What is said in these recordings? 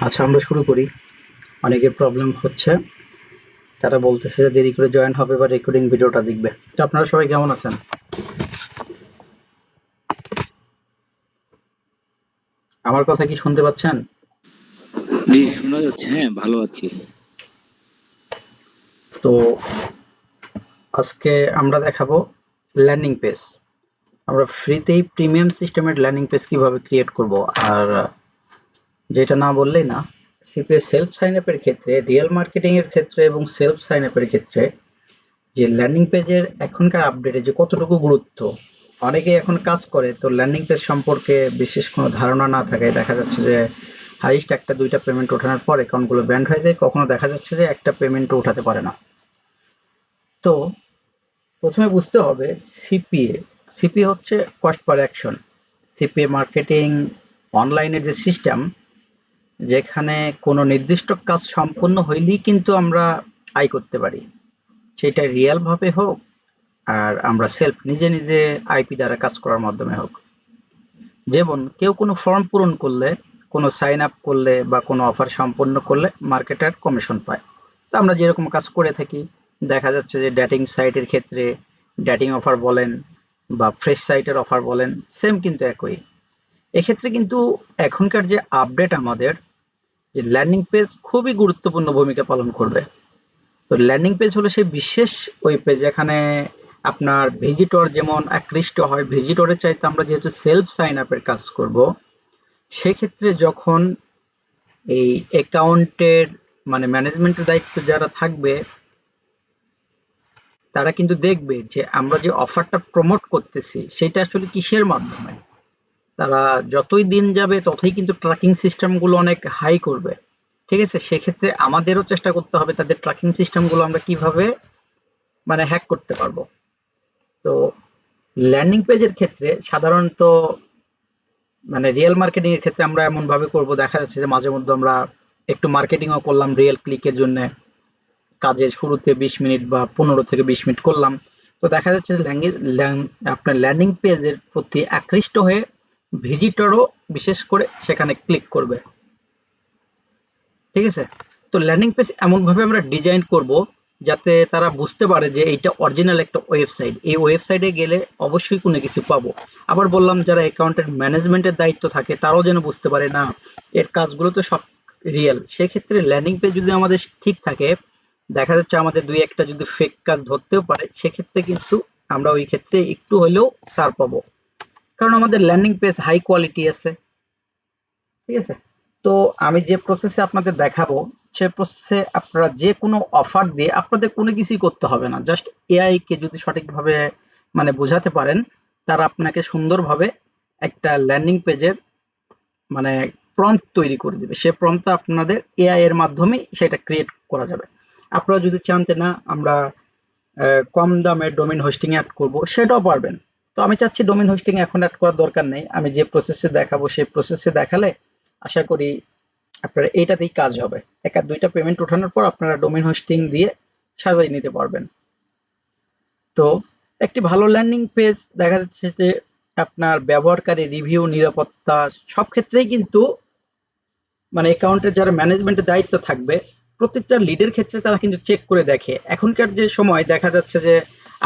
আচ্ছা, আমরা শুরু করি। অনেকের প্রবলেম হচ্ছে, তারা বলতেছে যে দেরি করে জয়েন হবে বা রেকর্ডিং ভিডিওটা দেখবে। তো আপনারা সবাই কেমন আছেন? আমার কথা কি শুনতে পাচ্ছেন? জি, শোনা যাচ্ছে। হ্যাঁ, ভালো আছি। তো আজকে আমরা দেখাবো ল্যান্ডিং পেজ। আমরা ফ্রিতেই প্রিমিয়াম সিস্টেমের ল্যান্ডিং পেজ কিভাবে ক্রিয়েট করব। আর যেটা না বললেই না, সিপিএস সেলফ সাইন আপের ক্ষেত্রে, রিয়েল মার্কেটিং এর ক্ষেত্রে এবং সেলফ সাইন আপের ক্ষেত্রে যে ল্যান্ডিং পেজের এখনকার আপডেটে যে কতটুকু গুরুত্ব, অনেকেই এখন কাজ করে তো ল্যান্ডিং পেজ সম্পর্কে বিশেষ কোনো ধারণা না থাকায় দেখা যাচ্ছে যে হাইস্ট একটা দুইটা পেমেন্ট ওঠানোর পর অ্যাকাউন্টগুলো ব্যান্ড হয়ে যায়, কখনো দেখা যাচ্ছে যে একটা পেমেন্টও উঠাতে পারে না। তো প্রথমে বুঝতে হবে সিপিএ। সিপিএ হচ্ছে cost per action. CPA marketing অনলাইনের যে সিস্টেম, যেখানে কোনো নির্দিষ্ট কাজ সম্পূর্ণ হইলেই কিন্তু আমরা আয় করতে পারি, সেটা রিয়েল ভাবে হোক আর আমরা সেলফ নিজে নিজে আইপি দ্বারা কাজ করার মাধ্যমে হোক। যেমন কেউ কোনো ফর্ম পূরণ করলে, কোনো সাইন আপ করলে বা কোনো অফার সম্পন্ন করলে মার্কেটার কমিশন পায়। তো আমরা যেরকম কাজ করে থাকি, দেখা যাচ্ছে যে ডেটিং সাইটের ক্ষেত্রে ডেটিং অফার বলেন বা ফ্রেশ সাইটের অফার বলেন, সেম কিন্তু একই। এক্ষেত্রে কিন্তু এখনকার যে আপডেট আমাদের, যে ল্যান্ডিং পেজ খুবই গুরুত্বপূর্ণ ভূমিকা পালন করবে। তো ল্যান্ডিং পেজ হলো সেই বিশেষ ওয়েব পেজ যেখানে আপনার ভিজিটর যেমন আকৃষ্ট হয়। ভিজিটরের চাইতে আমরা যেহেতু সেলফ সাইন আপের কাজ করব, সেক্ষেত্রে যখন এই অ্যাকাউন্টের মানে ম্যানেজমেন্টের দায়িত্ব যারা থাকবে, তারা কিন্তু দেখবে যে আমরা যে অফারটা প্রমোট করতেছি সেটা আসলে কিসের মাধ্যমে। তারা যতই দিন যাবে ততই কিন্তু ট্র্যাকিং সিস্টেমগুলো অনেক হাই করবে। ঠিক আছে, সেক্ষেত্রে আমাদেরও চেষ্টা করতে হবে তাদের ট্র্যাকিং সিস্টেমগুলো আমরা কিভাবে মানে হ্যাক করতে পারবো। তো ল্যান্ডিং পেজের ক্ষেত্রে সাধারণত মানে রিয়েল মার্কেটিং এর ক্ষেত্রে আমরা এমন ভাবে করব, দেখা যাচ্ছে যে মাঝে মধ্যে আমরা একটু মার্কেটিংও করলাম রিয়েল ক্লিকের জন্য, কাজের শুরুতে 20 মিনিট বা 15 থেকে 20 মিনিট করলাম। তো দেখা যাচ্ছে যে আপনার ল্যান্ডিং পেজের প্রতি আকৃষ্ট হয়ে ভিজিটরও বিশেষ করে সেখানে ক্লিক করবে। ঠিক আছে, তো ল্যান্ডিং পেজ এমন ভাবে আমরা ডিজাইন করব যাতে তারা বুঝতে পারে যে এইটা অরিজিনাল একটা ওয়েবসাইট, এই ওয়েবসাইটে গেলে অবশ্যই কোনো কিছু পাবো। আবার বললাম যারা অ্যাকাউন্টের ম্যানেজমেন্টের দায়িত্ব থাকে তারাও যেন বুঝতে পারে না এর কাজগুলো তো সব রিয়েল। সেক্ষেত্রে ল্যান্ডিং পেজ যদি আমাদের ঠিক থাকে, দেখা যাচ্ছে আমাদের দুই একটা যদি ফেক কাজ ধরতেও পারে, সেক্ষেত্রে কিন্তু আমরা ওই ক্ষেত্রে একটু হলেও ছাড় পাবো, কারণ আমাদের ল্যান্ডিং পেজ হাই কোয়ালিটি আছে। ঠিক আছে, তো আমি যে প্রসেসে আপনাদের দেখাবো, সে প্রসেসে আপনারা যে কোনো অফার দিয়ে আপনাদের কোনো কিছুই করতে হবে না, জাস্ট এআই কে যদি সঠিকভাবে মানে বোঝাতে পারেন, তারা আপনাকে সুন্দরভাবে একটা ল্যান্ডিং পেজের মানে প্রম্পট তৈরি করে দিবে। সে প্রম্পটটা আপনাদের এআই এর মাধ্যমে সেটা ক্রিয়েট করা যাবে। আপনারা যদি চান যে না আমরা কম দামে ডোমেইন হোস্টিং অ্যাড করব, সেটাও পারবেন। তো আমি চাচ্ছি ডোমেইন হোস্টিং এখন অ্যাড করার দরকার নেই, আমি যে প্রসেসে দেখাবো সেই প্রসেসে দেখালে আশা করি আপনার এইটাতেই কাজ হবে। এক আর দুইটা পেমেন্ট ওঠানোর পর আপনারা ডোমেইন হোস্টিং দিয়ে সাজাই নিতে পারবেন। তো একটি ভালো ল্যান্ডিং পেজ দেখা যাচ্ছে যে আপনার ব্যবহারকারী রিভিউ, নিরাপত্তা সব ক্ষেত্রেই কিন্তু মানে অ্যাকাউন্টের যারা ম্যানেজমেন্টের দায়িত্ব থাকবে, প্রত্যেকটা লিডের ক্ষেত্রে তারা কিন্তু চেক করে দেখে। এখনকার যে সময় দেখা যাচ্ছে যে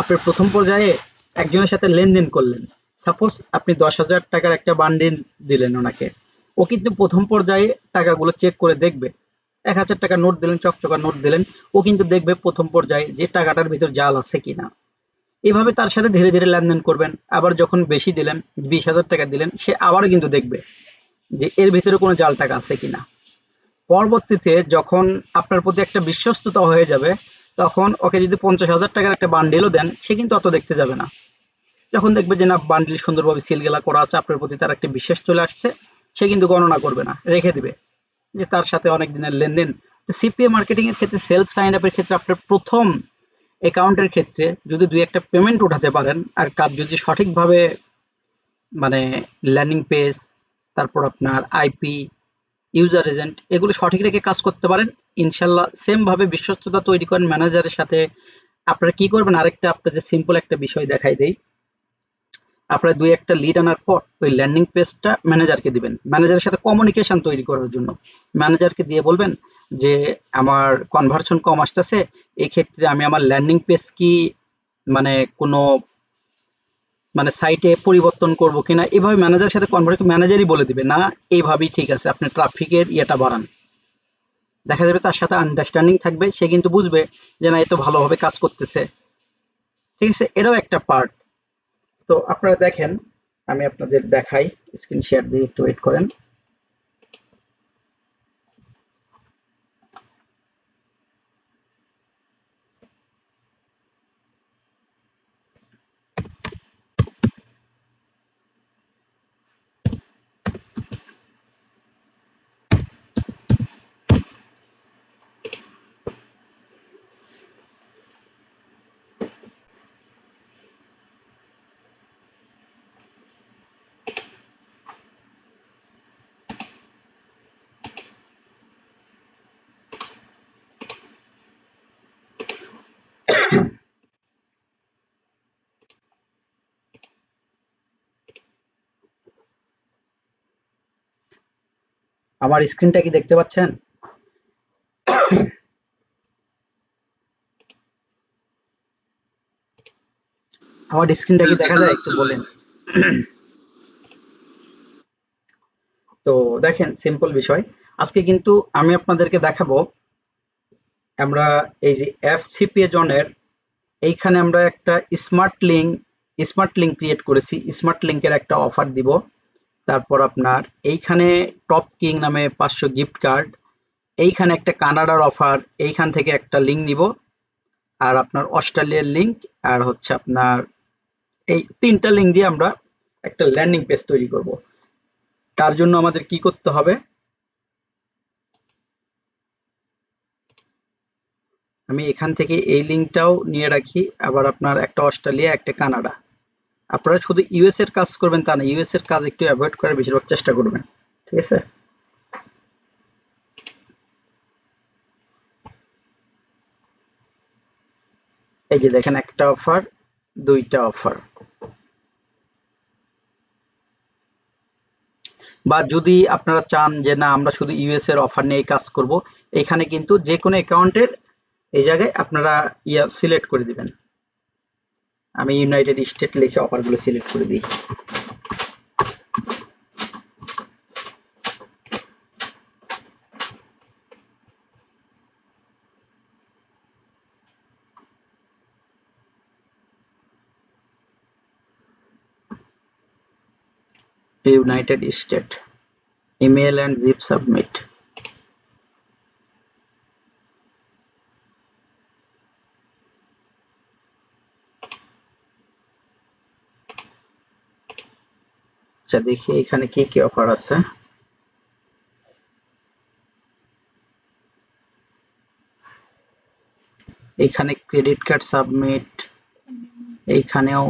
আপনি প্রথম পর্যায়ে একজনের সাথে লেনদেন করলেন, সাপোজ আপনি 10,000 টাকার একটা বান্ডিল দিলেন ওনাকে, ও কিন্তু প্রথম পর্যায়ে টাকাগুলো চেক করে দেখবে। 1,000 টাকার নোট দিলেন, চকচকা নোট দিলেন, ও কিন্তু দেখবে প্রথম পর্যায়ে যে টাকাটার ভিতর জাল আছে কিনা। এভাবে তার সাথে ধীরে ধীরে লেনদেন করবেন। আবার যখন বেশি দিলেন, 20,000 টাকা দিলেন, সে আবারও কিন্তু দেখবে যে এর ভিতরে কোনো জাল টাকা আছে কিনা। পরবর্তীতে যখন আপনার প্রতি একটা বিশ্বস্ততা হয়ে যাবে, তখন ওকে যদি 50,000 টাকার একটা বান্ডিলও দেন, সে কিন্তু অত দেখতে যাবে না। যখন দেখবে যে না বান্ডিল সুন্দরভাবে সিলগেলা করা আছে, আপনার প্রতি তার একটা বিশ্বাস চলে আসছে, সে কিন্তু গণনা করবে না, রেখে দিবে যে তার সাথে অনেক দিনের লেনদেন। তো সিপিএ মার্কেটিং এর ক্ষেত্রে, সেলফ সাইন আপের ক্ষেত্রে আপনার প্রথম অ্যাকাউন্টের ক্ষেত্রে যদি দুই একটা পেমেন্ট উঠাতে পারেন আর কাজ যদি সঠিকভাবে মানে ল্যান্ডিং পেজ, তারপর আপনার আইপি, ইউজার এজেন্ট এগুলো সঠিক রেখে কাজ করতে পারেন, ইনশাল্লাহ সেম ভাবে বিশ্বস্ততা তৈরি করেন ম্যানেজারের সাথে। আপনারা কি করবেন, আরেকটা আপনাদের সিম্পল একটা বিষয় দেখাই দেই। আপনারা দুই একটা লিড আনার পর ওই ল্যান্ডিং পেজটা ম্যানেজারকে দিবেন, ম্যানেজারের সাথে কমিউনিকেশন তৈরি করার জন্য। ম্যানেজারকে দিয়ে বলবেন যে আমার কনভার্সন কম আসতেছে, এই ক্ষেত্রে আমি আমার ল্যান্ডিং পেজ কি মানে কোনো মানে সাইটে পরিবর্তন করব কিনা, এভাবে ম্যানেজারের সাথে ম্যানেজারই বলে দিবে না এইভাবেই ঠিক আছে, আপনি ট্রাফিকের ইয়েটা বাড়ান। দেখা যাবে তার সাথে আন্ডারস্ট্যান্ডিং থাকবে, সে কিন্তু বুঝবে যে না এ তো ভালোভাবে কাজ করতেছে। ঠিক আছে, এটাও একটা পার্ট। তো আপনারা দেখেন, আমি আপনাদের দেখাই, স্ক্রিন শেয়ার দিয়ে একটু ওয়েট করেন। আমার স্ক্রিনটা কি দেখতে পাচ্ছেন? আমার স্ক্রিনটা কি দেখা যায় একটু বলেন। তো দেখেন, সিম্পল বিষয়। আজকে কিন্তু আমি আপনাদেরকে দেখাবো, আমরা এই যে এফসিপিএ জনের এইখানে আমরা একটা স্মার্ট লিঙ্ক ক্রিয়েট করেছি। স্মার্ট লিঙ্কের একটা অফার দিব। তারপর আপনার এইখানে টপ কিং নামে 500 গিফট কার্ড, এইখানে একটা কানাডার অফার, এইখান থেকে একটা লিঙ্ক নিব, আর আপনার অস্ট্রেলিয়ার লিঙ্ক, আর হচ্ছে আপনার এই তিনটা লিঙ্ক দিয়ে আমরা একটা ল্যান্ডিং পেজ তৈরি করব। তার জন্য আমাদের কি করতে হবে, আমি এখান থেকে এই লিঙ্কটাও নিয়ে রাখি, আবার আপনার একটা অস্ট্রেলিয়া একটা কানাডা। আপনারা শুধু ইউএস এর কাজ করবেন তা না, ইউএস এর কাজ একটু অ্যাভয়েড করার বেশিরভাগ চেষ্টা করবেন। ঠিক আছে, এই যে দেখেন, একটা অফার, দুইটা অফার। বা যদি আপনারা চান যে না আমরা শুধু ইউএস এর অফার নিয়ে কাজ করব, এখানে কিন্তু যে কোনো অ্যাকাউন্টের এই জায়গায় আপনারা সিলেক্ট করে দিবেন। আমি ইউনাইটেড স্টেট লিখে অফারগুলো সিলেক্ট করে দিই। United State, email and zip submit. আচ্ছা দেখি এখানে কি কি অফার আছে। এইখানে ক্রেডিট কার্ড সাবমিট, এইখানেও।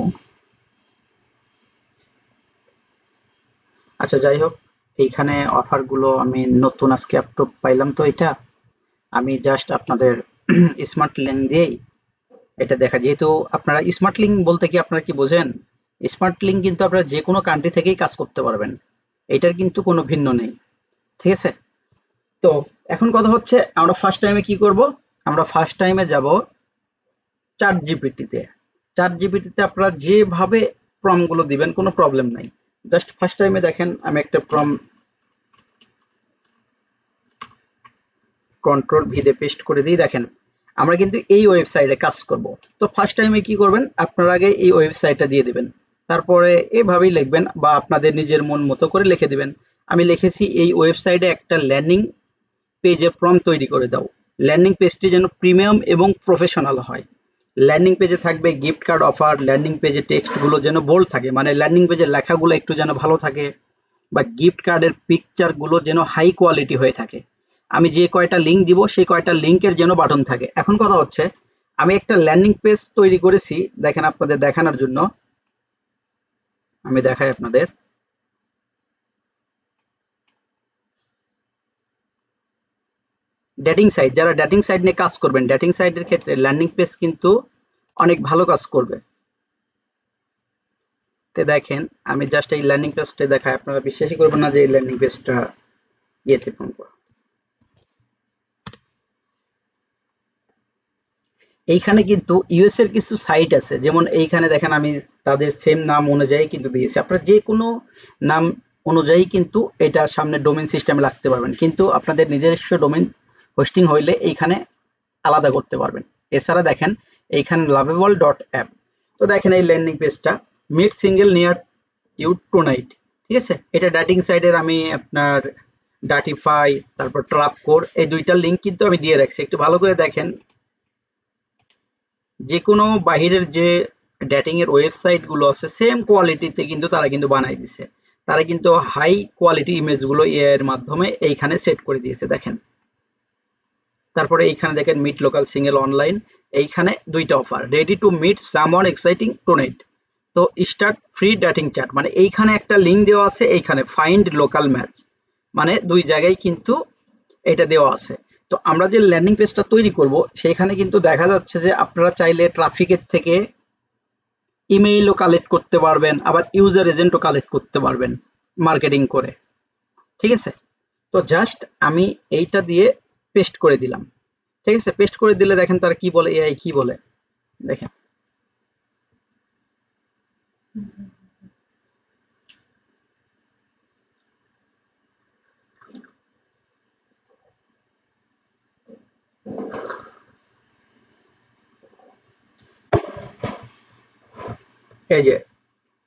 আচ্ছা যাই হোক, এইখানে অফারগুলো আমি নতুন আজকে আপলোড পাইলাম, তো এটা আমি জাস্ট আপনাদের স্মার্ট লিঙ্ক দিয়েই এটা দেখা, যেহেতু আপনারা স্মার্ট লিঙ্ক বলতে কি আপনারা কি বোঝেন, স্মার্ট লিঙ্ক কিন্তু আপনারা যে কোনো কান্ট্রি থেকেই কাজ করতে পারবেন, এটার কিন্তু কোনো ভিন্ন নেই। ঠিক আছে, তো এখন কথা হচ্ছে আমরা ফার্স্ট টাইমে কি করব, আমরা ফার্স্ট টাইমে যাব চ্যাট জিপিটিতে। চ্যাট জিপিটিতে আপনারা যেভাবে প্রম্পট গুলো দিবেন কোনো প্রবলেম নাই। জাস্ট ফার্স্ট টাইমে দেখেন আমি একটা প্রম্পট কন্ট্রোল ভি দিয়ে পেস্ট করে দিই। দেখেন আমরা কিন্তু এই ওয়েবসাইটে কাজ করব। তো ফার্স্ট টাইমে কি করবেন, আপনারা আগে এই ওয়েবসাইটটা দিয়ে দিবেন, তারপরে এভাবেই লিখবেন বা আপনাদের নিজের মন মতো করে লিখে দিবেন। আমি লিখেছি এই ওয়েবসাইটে একটা ল্যান্ডিং পেজের প্রম্পট তৈরি করে দাও, ল্যান্ডিং পেজটি যেন প্রিমিয়াম এবং প্রফেশনাল হয়। ল্যান্ডিং পেজে থাকবে গিফট কার্ড অফার, ল্যান্ডিং পেজে টেক্সটগুলো যেন বোল্ড থাকে, মানে ল্যান্ডিং পেজের লেখাগুলো একটু যেন ভালো থাকে, বা গিফট কার্ডের পিকচারগুলো যেন হাই কোয়ালিটি হয়ে থাকে। আমি যে কয়টা লিঙ্ক দিব সেই কয়টা লিঙ্কের যেন বাটন থাকে। এখন কথা হচ্ছে আমি একটা ল্যান্ডিং পেজ তৈরি করেছি, দেখেন আপনাদের দেখানোর জন্য আমি দেখাই আপনাদের। ডেটিং সাইট, যারা ডেটিং সাইট নিয়ে কাজ করবেন, ডেটিং সাইটের ক্ষেত্রে ল্যান্ডিং পেজ কিন্তু অনেক ভালো কাজ করবে। তে দেখেন আমি জাস্ট এই ল্যান্ডিং পেজটা দেখাই, আপনারা বিশ্বাসই করবেন না যে এই ল্যান্ডিং পেজটা ইয়েতে পাবো। এইখানে কিন্তু ইউএস এর কিছু সাইট আছে, যেমন এইখানে দেখেন আমি তাদের সেম নাম অনুযায়ী কিন্তু দিয়েছি। আপনারা যে কোনো নাম অনুযায়ী কিন্তু এটা সামনে ডোমেইন সিস্টেমে রাখতে পারবেন, কিন্তু আপনাদের নিজস্ব ডোমেইন হোস্টিং হইলে এইখানে আলাদা করতে পারবেন। এছাড়া দেখেন এইখানে লাভেবল ডট অ্যাপ, তো দেখেন এই ল্যান্ডিং পেজটা meet single near you tonight, ঠিক আছে। এটা ডেটিং সাইটের আমি আপনার ডাটিফাই তারপর ট্রাপ কোর এই দুইটা লিঙ্ক কিন্তু আমি দিয়ে রাখছি, একটু ভালো করে দেখেন। যে কোনো বাহিরের যে ডেটিং এর ওয়েবসাইট গুলো আছে সেম কোয়ালিটিতে কিন্তু তারা কিন্তু বানাই দিছে, তারা কিন্তু হাই কোয়ালিটি ইমেজ গুলো এআই এর মাধ্যমে এইখানে সেট করে দিয়েছে দেখেন। তারপরে এইখানে দেখেন মিট লোকাল সিঙ্গেল অনলাইন, এইখানে দুইটা offer, ready to meet someone exciting tonight, তো স্টার্ট ফ্রি ডেটিং চ্যাট, মানে এইখানে একটা লিঙ্ক দেওয়া আছে, এইখানে ফাইন্ড লোকাল ম্যাচ, মানে দুই জায়গায় কিন্তু এটা দেওয়া আছে। তো আমরা যে ল্যান্ডিং পেজটা তৈরি করব সেখানে কিন্তু দেখা যাচ্ছে যে আপনারা চাইলে ট্রাফিকের থেকে ইমেইলও কালেক্ট করতে পারবেন, আবার ইউজার এজেন্টও কালেক্ট করতে পারবেন মার্কেটিং করে, ঠিক আছে। তো জাস্ট আমি এইটা দিয়ে পেস্ট করে দিলাম, ঠিক আছে। পেস্ট করে দিলে দেখেন তারা কি বলে, এআই কি বলে দেখেন। এই যে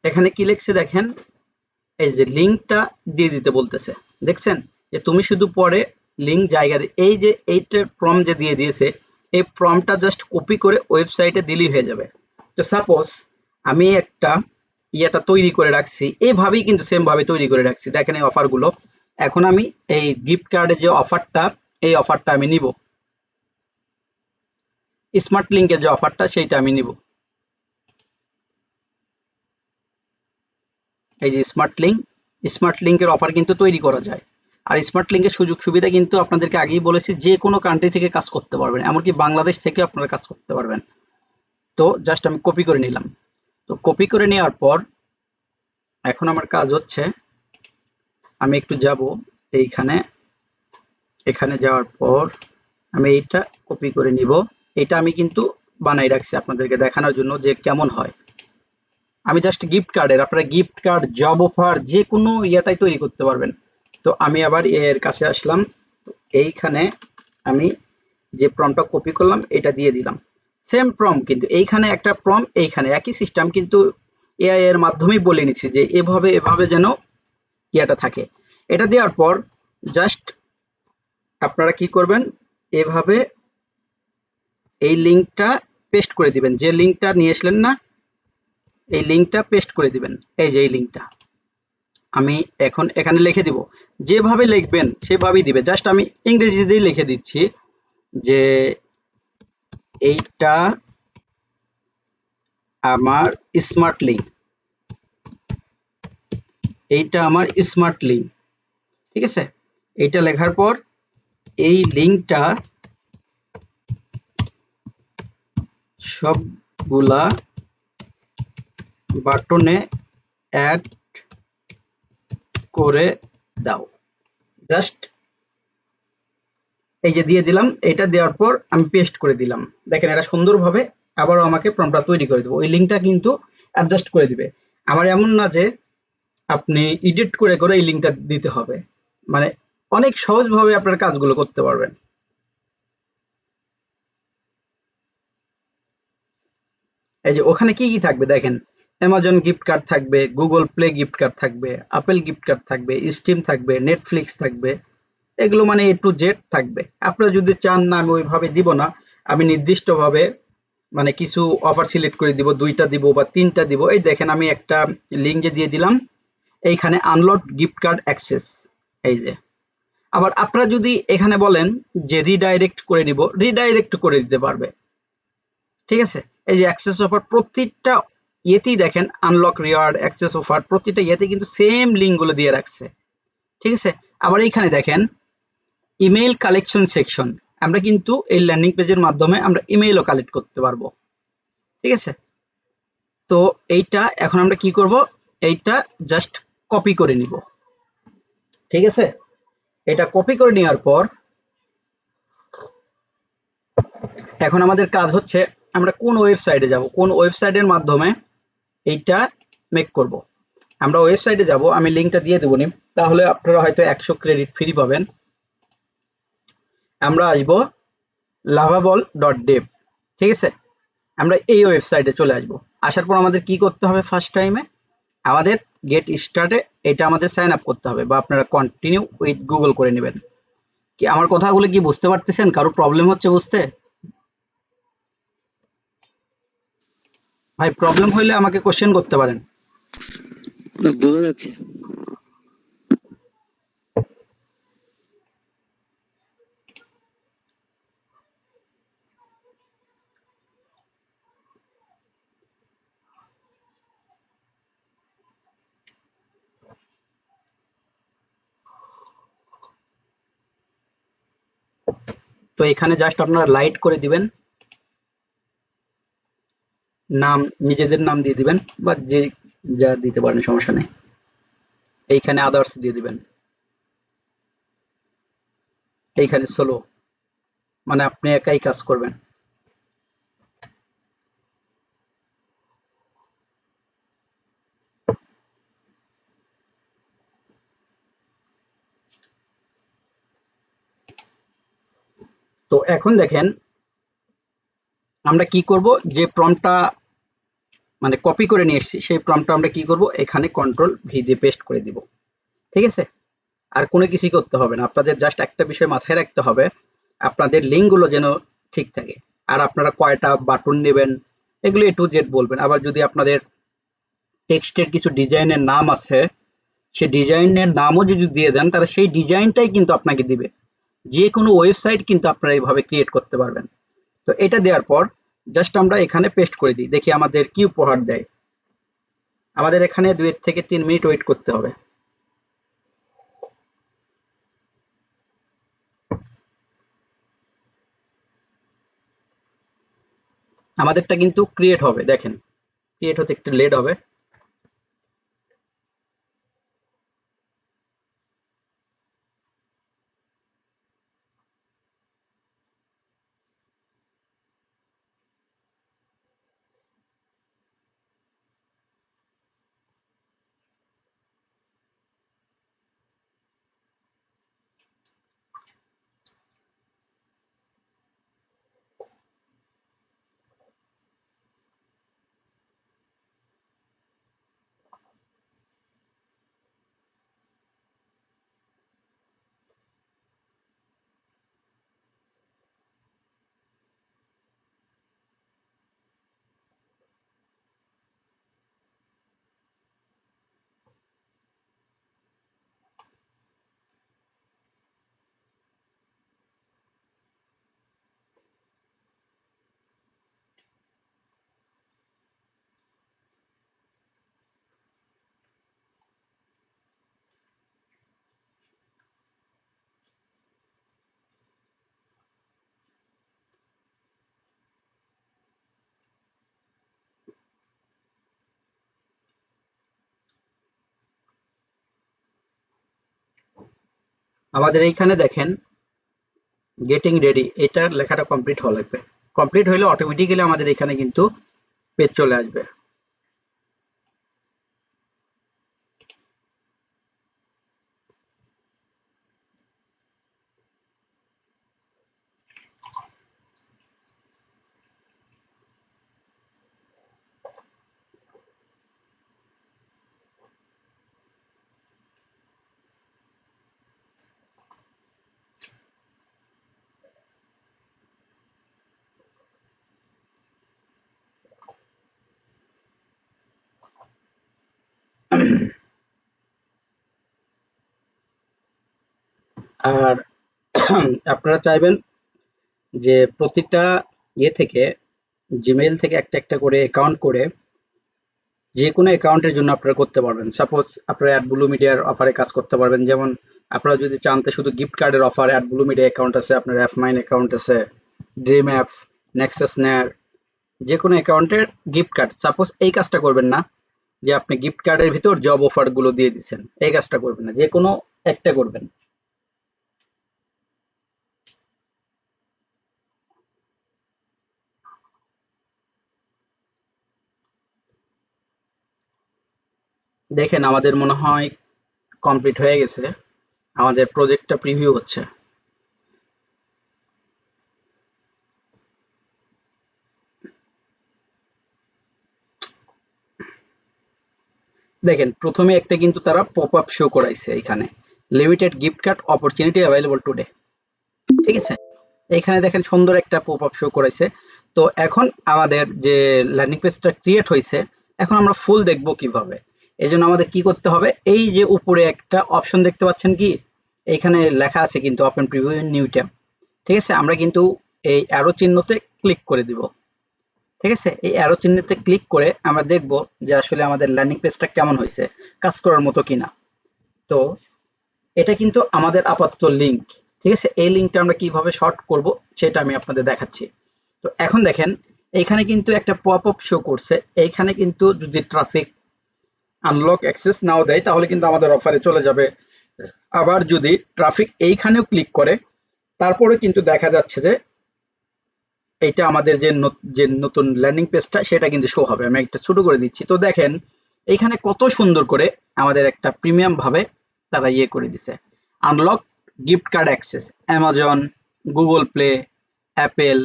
এখানে কি লিখছে দেখেন, এই যে লিঙ্কটা দিয়ে দিতে বলতেছে, দেখছেন যে তুমি শুধু পরে লিঙ্ক জায়গা, এই যে এইটার প্রম্পট যে দিয়ে দিয়েছে, এই প্রম্পটটা জাস্ট কপি করে ওয়েবসাইটে দিলেই হয়ে যাবে। তো সাপোজ আমি একটা ইয়েটা তৈরি করে রাখছি, এইভাবেই কিন্তু সেম ভাবে তৈরি করে রাখছি, দেখেন এই অফারগুলো। এখন আমি এই গিফট কার্ডের যে অফারটা, এই অফারটা আমি নিব, স্মার্ট লিঙ্কের যে অফারটা সেইটা আমি নিব। এই যে স্মার্ট লিঙ্কের অফার কিন্তু তৈরি করা যায়। আর স্মার্ট লিঙ্কের সুযোগ সুবিধা কিন্তু আপনাদেরকে আগেই বলেছি, যে কোনো কান্ট্রি থেকে কাজ করতে পারবেন, এমনকি বাংলাদেশ থেকে আপনারা কাজ করতে পারবেন। তো জাস্ট আমি কপি করে নিলাম। তো কপি করে নেওয়ার পর এখন আমার কাজ হচ্ছে আমি একটু যাব এইখানে, এখানে যাওয়ার পর আমি এইটা কপি করে নিব। এটা আমি কিন্তু বানাই রাখছি আপনাদেরকে দেখানোর জন্য যে কেমন হয়। আমি জাস্ট গিফট কার্ডের, আপনারা গিফট কার্ড, জব অফার যে কোনো ইয়েটাই তৈরি করতে পারবেন। তো আমি আবার এর কাছে আসলাম, তো এইখানে আমি যে প্রম্পটটা কপি করলাম এটা দিয়ে দিলাম, সেম প্রম্পট কিন্তু এইখানে একটা প্রম্পট, এইখানে একই সিস্টেম, কিন্তু এআই এর মাধ্যমেই বলে নিচ্ছি যে এভাবে এভাবে যেন ইয়েটা থাকে। এটা দেওয়ার পর জাস্ট আপনারা কি করবেন, এভাবে এই লিঙ্কটা পেস্ট করে দিবেন, যে লিঙ্কটা নিয়ে আসলেন না এই লিঙ্কটা পেস্ট করে দিবেন। এই যে এই লিঙ্কটা আমি এখন এখানে লিখে দিব, যেভাবে লিখবেন সেভাবেই দিবে। জাস্ট আমি ইংরেজিতেই লিখে দিচ্ছি যে এইটা আমার স্মার্ট লিঙ্ক, এইটা আমার স্মার্ট লিঙ্ক, ঠিক আছে। এইটা লেখার পর এই লিঙ্কটা সবগুলা বাটনে অ্যাড করে দাও, জাস্ট এই যে দিয়ে দিলাম। এটা দেওয়ার পর আমি পেস্ট করে দিলাম, দেখেন এটা সুন্দরভাবে আবারও আমাকে প্রম্পটটা তৈরি করে দেবো, ওই লিঙ্কটা কিন্তু অ্যাডজাস্ট করে দিবে। আমার এমন না যে আপনি এডিট করে করে এই লিঙ্কটা দিতে হবে, মানে অনেক সহজভাবে আপনার কাজগুলো করতে পারবেন। এই যে ওখানে কি কি থাকবে দেখেন, অ্যামাজন গিফট কার্ড থাকবে, গুগল প্লে গিফট কার্ড থাকবে, আপেল গিফট কার্ড থাকবে, স্টিম থাকবে, নেটফ্লিক্স থাকবে, এগুলো মানে এ টু জেড থাকবে। আপনারা যদি চান না আমি ওইভাবে দিব না, আমি নির্দিষ্টভাবে মানে কিছু অফার সিলেক্ট করে দিব, 2টা দিব বা 3টা দিব। এই দেখেন আমি একটা লিঙ্ক যে দিয়ে দিলাম, এইখানে আনলক গিফট কার্ড অ্যাক্সেস, এই যে। আবার আপনারা যদি এখানে বলেন যে রিডাইরেক্ট করে নিব, রিডাইরেক্ট করে দিতে পারবে, ঠিক আছে। এই যে অ্যাক্সেস অফার প্রত্যেকটা ইয়েতেই দেখেন, আনলক রিওয়ার্ড, অ্যাক্সেস অফার, প্রত্যেকটা ইয়েতে কিন্তু সেম লিঙ্কগুলো দিয়ে রাখছে, ঠিক আছে। আবার এইখানে দেখেন ইমেইল কালেকশন সেকশন, আমরা কিন্তু এই ল্যান্ডিং পেজের মাধ্যমে আমরা ইমেইলও কালেক্ট করতে পারবো, ঠিক আছে। তো এইটা এখন আমরা কি করব, এইটা জাস্ট কপি করে নিব। ঠিক আছে, এটা কপি করে নেওয়ার পর এখন আমাদের কাজ হচ্ছে আমরা কোন ওয়েবসাইটে যাব, কোন ওয়েবসাইটের মাধ্যমে এইটা মেক করব। আমরা ওয়েবসাইটে যাব, আমি লিঙ্কটা দিয়ে দেবো নি, তাহলে আপনারা হয়তো 100 ক্রেডিট ফ্রি পাবেন। আমরা আসব lovable.dev। ঠিক আছে, আমরা এই ওয়েবসাইটে চলে আসব। আসার পর আমাদের কি করতে হবে, ফার্স্ট টাইমে আমাদের গেট স্টার্টে এটা আমাদের সাইন আপ করতে হবে, বা আপনারা কন্টিনিউ উইথ গুগল করে নেবেন। কি আমার কথাগুলো কি বুঝতে পারতেছেন? কারো প্রবলেম হচ্ছে বুঝতে? ভাই প্রবলেম হইলে আমাকে কোশ্চেন করতে পারেন। না, বোঝা যাচ্ছে। তো এখানে জাস্ট আপনারা লাইট করে দিবেন, নাম নিজেদের নাম দিয়ে দিবেন, বা যে যা দিতে পারেন সমস্যা নেই। এইখানে আদার্স দিয়ে দিবেন, এইখানে সোলো, মানে আপনি একাই কাজ করবেন। তো এখন দেখেন আমরা কি করব, যে প্রম্পটটা মানে কপি করে নিয়ে এসেছি সেই প্রম্পটটা আমরা কি করব, এখানে কন্ট্রোল ভি দিয়ে পেস্ট করে দিব। ঠিক আছে, আর কোনো কিছুই করতে হবে না। আপনাদের জাস্ট একটা বিষয় মাথায় রাখতে হবে, আপনাদের লিঙ্কগুলো যেন ঠিক থাকে। আর আপনারা কয়টা বাটন নেবেন এগুলো এ টু জেড বলবেন। আবার যদি আপনাদের টেক্সটের কিছু ডিজাইনের নাম আছে, সেই ডিজাইনের নামও যদি দিয়ে দেন, তাহলে সেই ডিজাইনটাই কিন্তু আপনাকে দিবে। যে কোনো ওয়েবসাইট কিন্তু আপনারা এইভাবে ক্রিয়েট করতে পারবেন। তো এটা দেওয়ার পর জাস্ট আমরা এখানে পেস্ট করে দিই, দেখি আমাদের কি উপহার দেয়। আমাদের এখানে 2 থেকে 3 মিনিট ওয়েট করতে হবে। আমাদেরটা কিন্তু ক্রিয়েট হবে, দেখেন ক্রিয়েট হতে একটু লেট হবে। আমাদের এইখানে দেখেন গেটিং রেডি, এটার লেখাটা কমপ্লিট হওয়া লাগবে। কমপ্লিট হইলে অটোমেটিক্যালি আমাদের এখানে কিন্তু পেজ চলে আসবে। আর আপনারা চাইবেন যে প্রতিটা ইয়ে থেকে, জিমেইল থেকে একটা একটা করে অ্যাকাউন্ট করে যে কোনো অ্যাকাউন্টের জন্য আপনারা করতে পারবেন। সাপোজ আপনারা অ্যাডব্লু মিডিয়ার অফারে কাজ করতে পারবেন। যেমন আপনারা যদি চান তো শুধু গিফট কার্ডের অফার, অ্যাডব্লু মিডিয়া অ্যাকাউন্ট আছে, আপনার অ্যাপ মাইন অ্যাকাউন্ট আছে, ড্রিম অ্যাপ, নেক্সাস নেয়ার, যে কোনো অ্যাকাউন্টের গিফট কার্ড। সাপোজ এই কাজটা করবেন না, যে আপনি গিফট কার্ডের ভিতর জব অফার গুলো দিয়ে দিচ্ছেন। এই কাজটা করবেন না, যে কোনো একটা করবেন। দেখেন আমাদের মনে হয় কমপ্লিট হয়ে গেছে, আমাদের প্রজেক্টটা প্রিভিউ হচ্ছে। দেখেন প্রথমে একটা কিন্তু তারা পপ আপ শো করাইছে এখানে, limited gift card opportunity available today, ঠিক আছে। এখানে দেখেন সুন্দর একটা পপ আপ শো করাইছে। তো এখন আমাদের যে ল্যান্ডিং পেজটা ক্রিয়েট হয়েছে, এখন আমরা ফুল দেখবো কিভাবে। এই জন্য আমাদের কি করতে হবে, এই যে উপরে একটা অপশন দেখতে পাচ্ছেন কি, এইখানে লেখা আছে কিন্তু ওপেন প্রিভিউ নিউ ট্যাব, ঠিক আছে। আমরা কিন্তু এই অ্যারো চিহ্নতে ক্লিক করে দিব, ঠিক আছে। এই অ্যারো চিহ্নতে ক্লিক করে আমরা দেখব যে আসলে আমাদের ল্যান্ডিং পেজটা কেমন হয়েছে, কাজ করার মতো কিনা। তো এটা কিন্তু আমাদের আপাতত লিঙ্ক, ঠিক আছে। এই লিঙ্কটা আমরা কিভাবে শর্ট করব সেটা আমি আপনাদের দেখাচ্ছি। তো এখন দেখেন এইখানে কিন্তু একটা পপ আপ শো করছে, এইখানে কিন্তু যদি ট্রাফিক আনলক অ্যাক্সেস নাও দেয় তাহলে কিন্তু আমাদের অফারে চলে যাবে। আবার যদি ট্রাফিক এইখানেও ক্লিক করে তারপরে কিন্তু দেখা যাচ্ছে যে এইটা আমাদের যে নতুন ল্যান্ডিং পেজটা সেটা কিন্তু শো হবে। আমি একটা ছোট করে দিচ্ছি। তো দেখেন এইখানে কত সুন্দর করে আমাদের একটা প্রিমিয়াম ভাবে তারা ইয়ে করে দিছে, unlock gift card access, Amazon, Google play, Apple,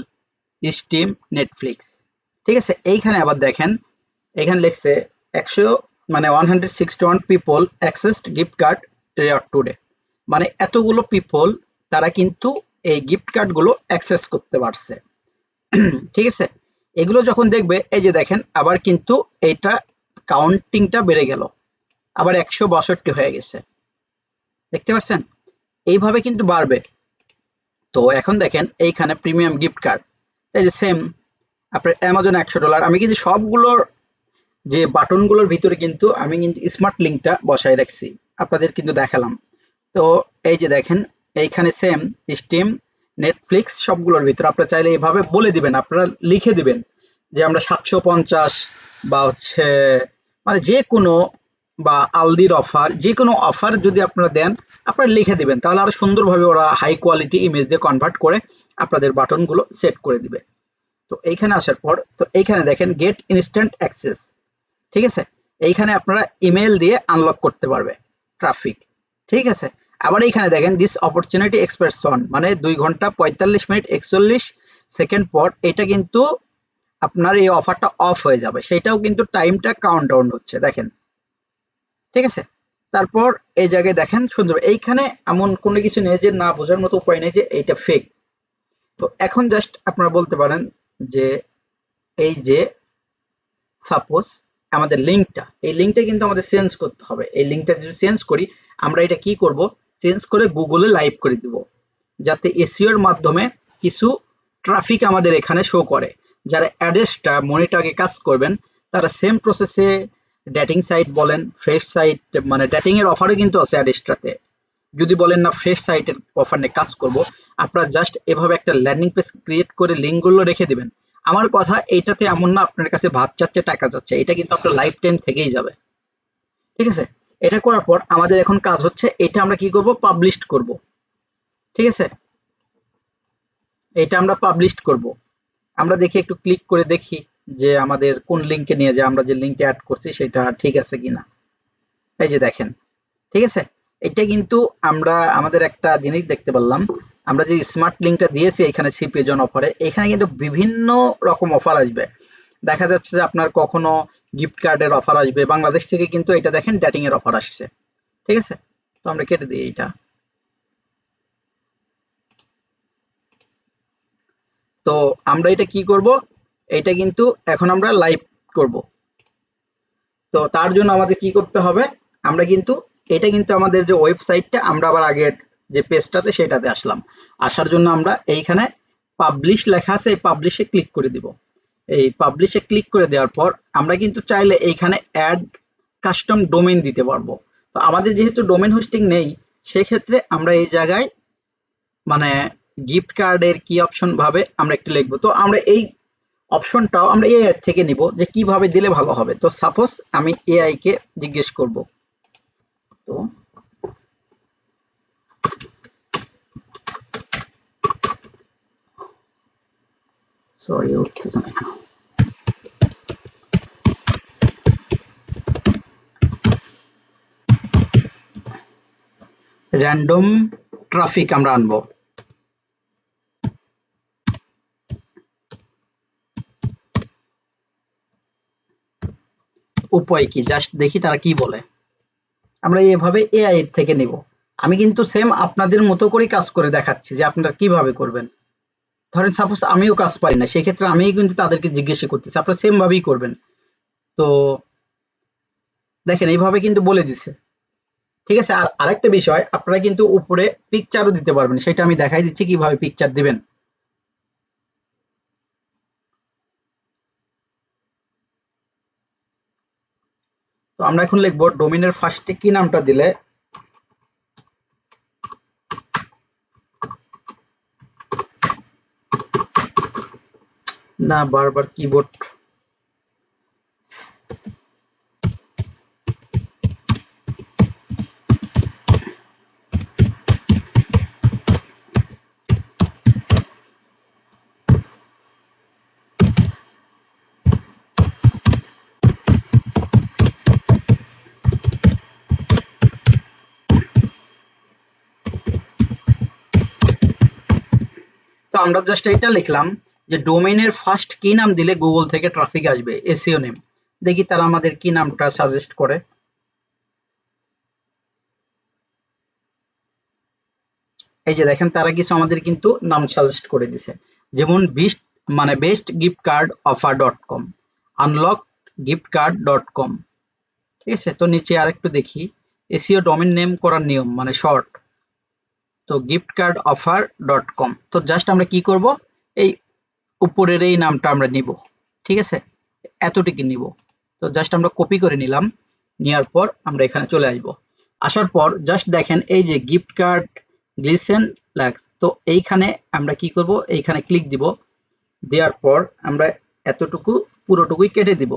steam, Netflix, ঠিক আছে। এইখানে আবার দেখেন এখানে লিখছে 161 people accessed gift card reward today, মানে এতগুলো পিপল তারা কিন্তু এই গিফট কার্ড গুলো অ্যাক্সেস করতে পারছে, ঠিক আছে। এগুলো যখন দেখবে এই যে দেখেন আবার কিন্তু এটা কাউন্টিংটা বেড়ে গেল, আবার 162 হয়ে গেছে, দেখতে পাচ্ছেন। এইভাবে কিন্তু বাড়বে। তো এখন দেখেন এইখানে প্রিমিয়াম গিফট কার্ড, এই যে সেম আপনার অ্যামাজন $100, আমি কিন্তু সবগুলোর যে বাটনগুলোর ভিতরে কিন্তু আমি কিন্তু স্মার্ট লিঙ্কটা বসায় রাখছি, আপনাদের কিন্তু দেখালাম। তো এই যে দেখেন এইখানে সেম স্টিম, নেটফ্লিক্স সবগুলোর ভিতরে আপনারা চাইলে এইভাবে বলে দিবেন, আপনারা লিখে দিবেন যে আমরা 750 বা হচ্ছে মানে যে কোনো বা আলদির অফার, যে কোনো অফার যদি আপনারা দেন আপনারা লিখে দিবেন, তাহলে আরো সুন্দরভাবে ওরা হাই কোয়ালিটি ইমেজ দিয়ে কনভার্ট করে আপনাদের বাটনগুলো সেট করে দিবে। তো এইখানে আসার পর তো এইখানে দেখেন গেট ইনস্ট্যান্ট অ্যাক্সেস, ঠিক আছে। এইখানে আপনারা ইমেল দিয়ে আনলক করতে পারবে ট্রাফিক, ঠিক আছে। আবার এইখানে দেখেন দিস অপরচুনিটি এক্সপায়ার্স অন, মানে 2 ঘন্টা 45 মিনিট 41 সেকেন্ড পর এটা কিন্তু আপনার এই অফারটা অফ হয়ে যাবে, সেটাও কিন্তু টাইমটা কাউন্ট ডাউন হচ্ছে দেখেন, ঠিক আছে। তারপর এই জায়গায় দেখেন সুন্দর, এইখানে এমন কোনো কিছু নেই যে না বোঝার মতো উপায় নেই যে এইটা ফেক। তো এখন জাস্ট আপনারা বলতে পারেন যে এই যে সাপোজ আমাদের লিঙ্কটা, এই লিঙ্কটা কিন্তু আমাদের চেঞ্জ করতে হবে। এই লিঙ্কটা যদি চেঞ্জ করি আমরা এটা কি করব, চেঞ্জ করে গুগলে লাইভ করে দিব, যাতে এসইও এর মাধ্যমে কিছু ট্রাফিক আমাদের এখানে শো করে। যারা অ্যাড্রেসটা মনিটরে কাজ করবেন তারা সেম প্রসেসে ডেটিং সাইট বলেন, ফ্রেশ সাইট, মানে ডেটিং এর অফারও কিন্তু আছে অ্যাড্রেসটাতে। যদি বলেন না ফ্রেশ সাইটের অফার নিয়ে কাজ করব, আপনারা জাস্ট এভাবে একটা ল্যান্ডিং পেজ ক্রিয়েট করে লিঙ্কগুলো রেখে দিবেন। আমার কথা এইটাতে এমন না আপনার কাছে ভাত চাচ্ছে টাকা চাচ্ছে, এটা কিন্তু আপনার লাইফ টাইম থেকেই যাবে, ঠিক আছে। এটা করার পর আমাদের এখন কাজ হচ্ছে এটা আমরা কি করব, পাবলিশ করব, ঠিক আছে। এটা আমরা পাবলিশ করব। আমরা দেখি একটু ক্লিক করে দেখি যে আমাদের কোন লিঙ্কে নিয়ে যায়, আমরা যে লিঙ্কে অ্যাড করছি সেটা ঠিক আছে কিনা। এই যে দেখেন, ঠিক আছে। এটা কিন্তু আমরা আমাদের একটা জিনিস দেখতে পারলাম, আমরা যে স্মার্ট লিঙ্কটা দিয়েছি এখানে সিপিএ জন অফারে, এখানে কিন্তু বিভিন্ন রকম অফার আসবে। দেখা যাচ্ছে যে আপনার কখনো গিফট কার্ডের অফার আসবে, বাংলাদেশ থেকে কিন্তু এটা দেখেন ডেটিং এর অফার আসছে, ঠিক আছে। তো আমরা কেটে দিই এটা। তো আমরা এটা কি করব, এটা কিন্তু এখন আমরা লাইভ করব। তো তার জন্য আমাদের কি করতে হবে, আমরা কিন্তু এটা কিন্তু আমাদের যে ওয়েবসাইটটা আমরা আবার আগের যে পেজটাতে সেটাতে আসলাম, আসার জন্য আমরা এইখানে পাবলিশ লেখা আছে, এই পাবলিশে ক্লিক করে দিব। এই পাবলিশে ক্লিক করে দেওয়ার পর আমরা কিন্তু চাইলে এইখানে অ্যাড কাস্টম ডোমেইন দিতে পারবো। তো আমাদের যেহেতু ডোমেইন হোস্টিং নেই সেক্ষেত্রে আমরা এই জায়গায় মানে গিফট কার্ডের কি অপশন ভাবে আমরা একটু লিখবো। তো আমরা এই অপশনটাও আমরা এআই থেকে নিব যে কিভাবে দিলে ভালো হবে। তো সাপোজ আমি এআই কে জিজ্ঞেস করব, তো সরি উঠতেছে না, র্যান্ডম ট্রাফিক আমরা আনবো। উপায় কি, জাস্ট দেখি তারা কি বলে। আমরা এভাবে এআই এর থেকে নিব। আমি কিন্তু সেম আপনাদের মতো করে কাজ করে দেখাচ্ছি যে আপনারা কিভাবে করবেন। ধরেন সাপোজ আমিও কাজ পারি না, সেক্ষেত্রে আমিই কিন্তু তাদেরকে জিজ্ঞাসা করতেছি, আপনারা সেম ভাবেই করবেন। তো দেখেন এইভাবে কিন্তু বলে দিছে, ঠিক আছে। আর আরেকটা বিষয়, আপনারা কিন্তু উপরে পিকচারও দিতে পারবেন, সেটা আমি দেখাই দিচ্ছি কিভাবে পিকচার দিবেন। তো আমরা এখন লিখবো ডোমেইনের ফার্স্টে কি নামটা দিলে, না বারবার কিবোর্ড, তো আমরা জাস্ট এটা লিখলাম যে ডোমেইনের ফার্স্ট কি নাম দিলে গুগল থেকে ট্রাফিক আসবে, এসইও নেম। দেখি তারা আমাদের কি নামটা সাজেস্ট করে। এই যে দেখেন তারা কিছু আমাদের কিন্তু নাম সাজেস্ট করে দিছে, যেমন best gift card offer dot com, unlock gift card dot com. ঠিক আছে, তো নিচে আরেকটু দেখি, এসইও ডোমেইন নেম করার নিয়ম মানে শর্ট, তো gift card offer dot com. তো জাস্ট আমরা কি করব, এই উপরের এই নামটা আমরা নিব, ঠিক আছে, এতটুকু নিব। তো জাস্ট আমরা কপি করে নিলাম, নেওয়ার পর আমরা এখানে চলে আসব। আসার পর জাস্ট দেখেন এই যে গিফট কার্ড গ্লিসেন লাক্স, তো এইখানে আমরা কি করব, এইখানে ক্লিক দিব, দেওয়ার পর আমরা এতটুকু পুরোটুকুই কেটে দিব।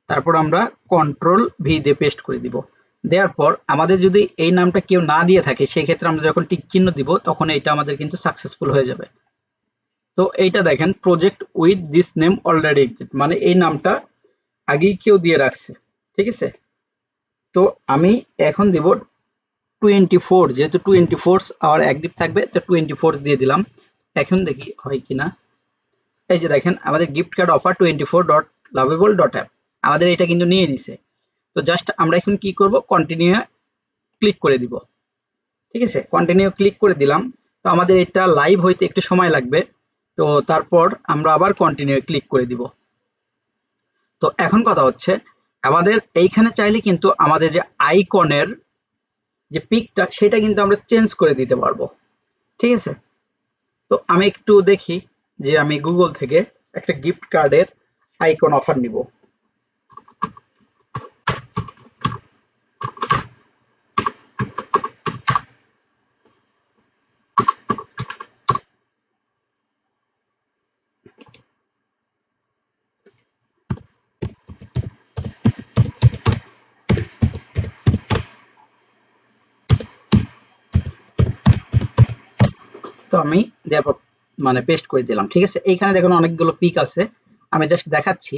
তারপর আমরা কন্ট্রোল ভি দিয়ে পেস্ট করে দিব। দেওয়ার পর আমাদের যদি এই নামটা কেউ না দিয়ে থাকে, সেই ক্ষেত্রে আমরা যখন টিক চিহ্ন দিব তখন এইটা আমাদের কিন্তু সাকসেসফুল হয়ে যাবে। তো এইটা দেখেন project with this name already exist, মানে এই নামটা আগেই কেউ দিয়ে রাখছে, ঠিক আছে। তো আমি এখন দিব 24, যেহেতু 24 আওয়ার অ্যাক্টিভ থাকবে, তো 24 দিয়ে দিলাম। এখন দেখি হয় কিনা। এই যে দেখেন আমাদের গিফট কার্ড অফার 24.lovable.app, আমাদের এটা কিন্তু নিয়ে নিছে। তো জাস্ট আমরা এখন কি করব, কন্টিনিউ ক্লিক করে দিব, ঠিক আছে, কন্টিনিউ ক্লিক করে দিলাম। তো আমাদের এটা লাইভ হইতে একটু সময় লাগবে, তো তারপর আমরা আবার কন্টিনিউ ক্লিক করে দিব। তো এখন কথা হচ্ছে, আমাদের এইখানে চাইলে কিন্তু আমাদের যে আইকনের যে পিকটা সেটা কিন্তু আমরা চেঞ্জ করে দিতে পারবো, ঠিক আছে। তো আমি একটু দেখি যে আমি গুগল থেকে একটা গিফট কার্ডের আইকন অফার নিব। তো আমি দেওয়ার মানে পেস্ট করে দিলাম, ঠিক আছে। এইখানে দেখুন অনেকগুলো পিক আছে, আমি জাস্ট দেখাচ্ছি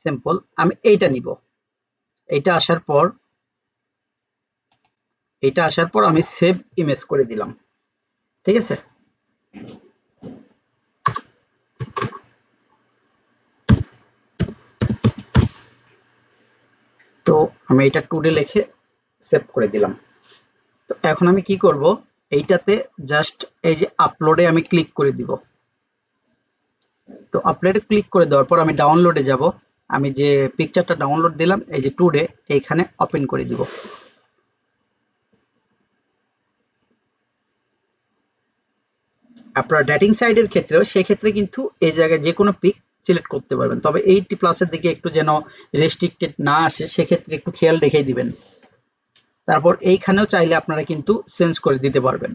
সিম্পল। আমি এইটা নিব, এইটা আসার পর আমি সেভ ইমেজ করে দিলাম, ঠিক আছে। তো আমি এটা টুডে লিখে সেভ করে দিলাম। তো এখন আমি কি করব, এইটাতে জাস্ট এই যে আপলোডে আমি ক্লিক করে দিব। তো আপলোডে ক্লিক করে দেওয়ার পর আমি ডাউনলোডে যাব, আমি যে পিকচারটা ডাউনলোড দিলাম এই যে টুডে, এইখানে ওপেন করে দিব। আপনার ডেটিং সাইটের ক্ষেত্রেও সেক্ষেত্রে কিন্তু এই জায়গায় যে কোনো পিক সিলেক্ট করতে পারবেন, তবে 80+ দিকে একটু যেন রেস্ট্রিক্টেড না আসে, সেক্ষেত্রে একটু খেয়াল রেখেই দিবেন। তারপর এইখানেও চাইলে আপনারা কিন্তু চেঞ্জ করে দিতে পারবেন।